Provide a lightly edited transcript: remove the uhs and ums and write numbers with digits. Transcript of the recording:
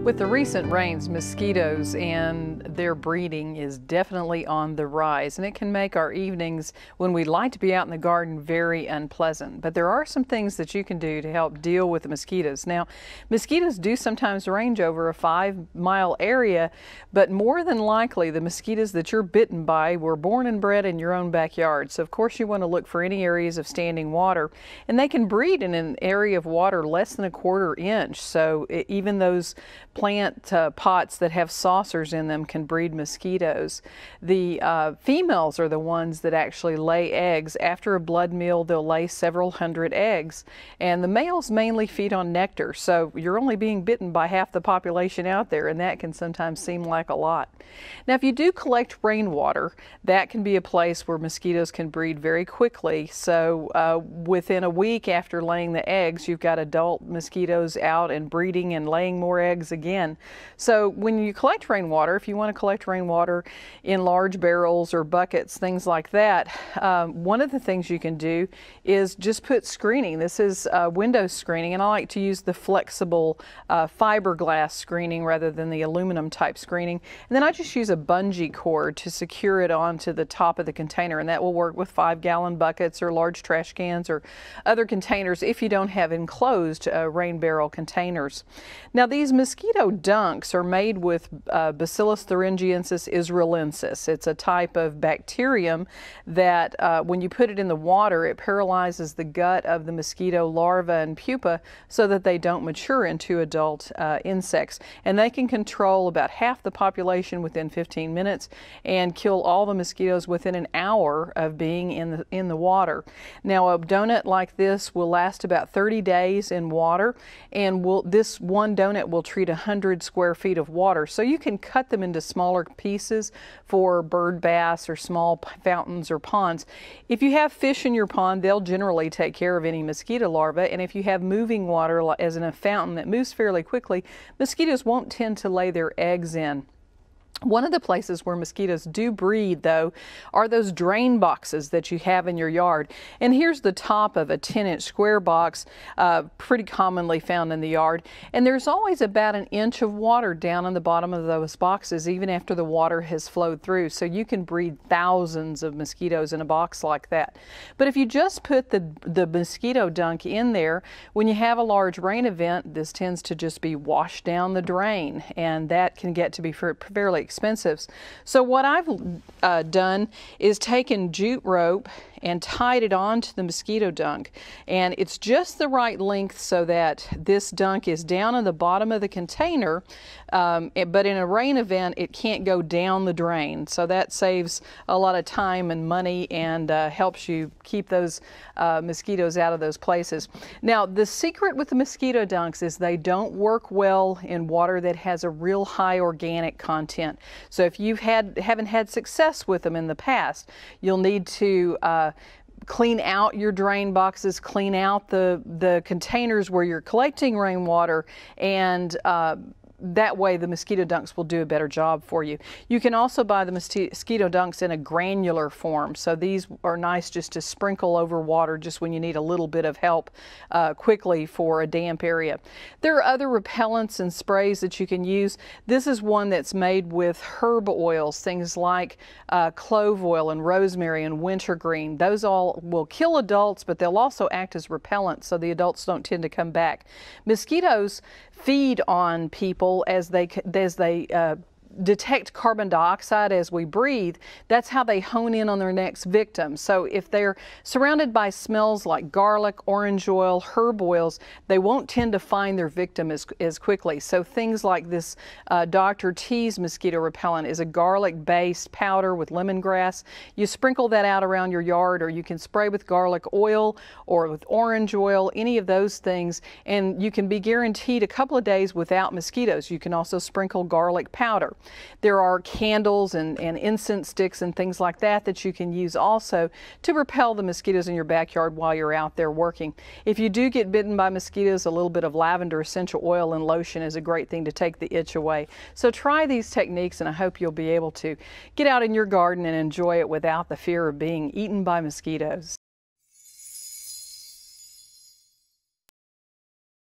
With the recent rains, mosquitoes and their breeding is definitely on the rise, and it can make our evenings when we'd like to be out in the garden very unpleasant. But there are some things that you can do to help deal with the mosquitoes. Now, mosquitoes do sometimes range over a 5-mile area, but more than likely the mosquitoes that you're bitten by were born and bred in your own backyard. So of course you want to look for any areas of standing water, and they can breed in an area of water less than a 1/4 inch. So even those plant pots that have saucers in them can breed mosquitoes. The females are the ones that actually lay eggs. After a blood meal, they'll lay several hundred eggs, and the males mainly feed on nectar. So you're only being bitten by half the population out there, and that can sometimes seem like a lot. Now, if you do collect rainwater, that can be a place where mosquitoes can breed very quickly. So within a week after laying the eggs, you've got adult mosquitoes out and breeding and laying more eggs again. So when you collect rainwater, if you want to collect rainwater in large barrels or buckets, things like that, one of the things you can do is just put screening. This is window screening, and I like to use the flexible fiberglass screening rather than the aluminum type screening. And then I just use a bungee cord to secure it onto the top of the container, and that will work with 5-gallon buckets or large trash cans or other containers if you don't have enclosed rain barrel containers. Now, these mosquito dunks are made with Bacillus thuringiensis israelensis. It's a type of bacterium that when you put it in the water, it paralyzes the gut of the mosquito larvae and pupa so that they don't mature into adult insects. And they can control about half the population within 15 minutes and kill all the mosquitoes within an hour of being in the water. Now, a donut like this will last about 30 days in water, and this one donut will treat 100 square feet of water. So you can cut them into smaller pieces for bird baths or small fountains or ponds. If you have fish in your pond, they'll generally take care of any mosquito larvae. And if you have moving water, as in a fountain that moves fairly quickly, mosquitoes won't tend to lay their eggs in. One of the places where mosquitoes do breed, though, are those drain boxes that you have in your yard. And here's the top of a 10-inch square box, pretty commonly found in the yard. And there's always about an inch of water down on the bottom of those boxes, even after the water has flowed through. So you can breed thousands of mosquitoes in a box like that. But if you just put the mosquito dunk in there, when you have a large rain event, this tends to just be washed down the drain, and that can get to be fairly expensive. So what I've done is taken jute rope and tied it onto the mosquito dunk, and it's just the right length so that this dunk is down on the bottom of the container, but in a rain event it can't go down the drain, so that saves a lot of time and money and helps you keep those mosquitoes out of those places. Now, the secret with the mosquito dunks is they don't work well in water that has a real high organic content. So if you haven't had success with them in the past, you'll need to clean out your drain boxes, clean out the containers where you're collecting rainwater, and that way the mosquito dunks will do a better job for you. You can also buy the mosquito dunks in a granular form, so these are nice just to sprinkle over water just when you need a little bit of help quickly for a damp area. There are other repellents and sprays that you can use. This is one that's made with herb oils, things like clove oil and rosemary and wintergreen. Those all will kill adults, but they'll also act as repellents, so the adults don't tend to come back. Mosquitoes feed on people as they detect carbon dioxide as we breathe. That's how they hone in on their next victim. So if they're surrounded by smells like garlic, orange oil, herb oils, they won't tend to find their victim as quickly. So things like this Dr. T's mosquito repellent is a garlic-based powder with lemongrass. You sprinkle that out around your yard, or you can spray with garlic oil or with orange oil, any of those things, and you can be guaranteed a couple of days without mosquitoes. You can also sprinkle garlic powder. There are candles and incense sticks and things like that you can use also to repel the mosquitoes in your backyard while you're out there working. If you do get bitten by mosquitoes, a little bit of lavender essential oil and lotion is a great thing to take the itch away. So try these techniques, and I hope you'll be able to get out in your garden and enjoy it without the fear of being eaten by mosquitoes.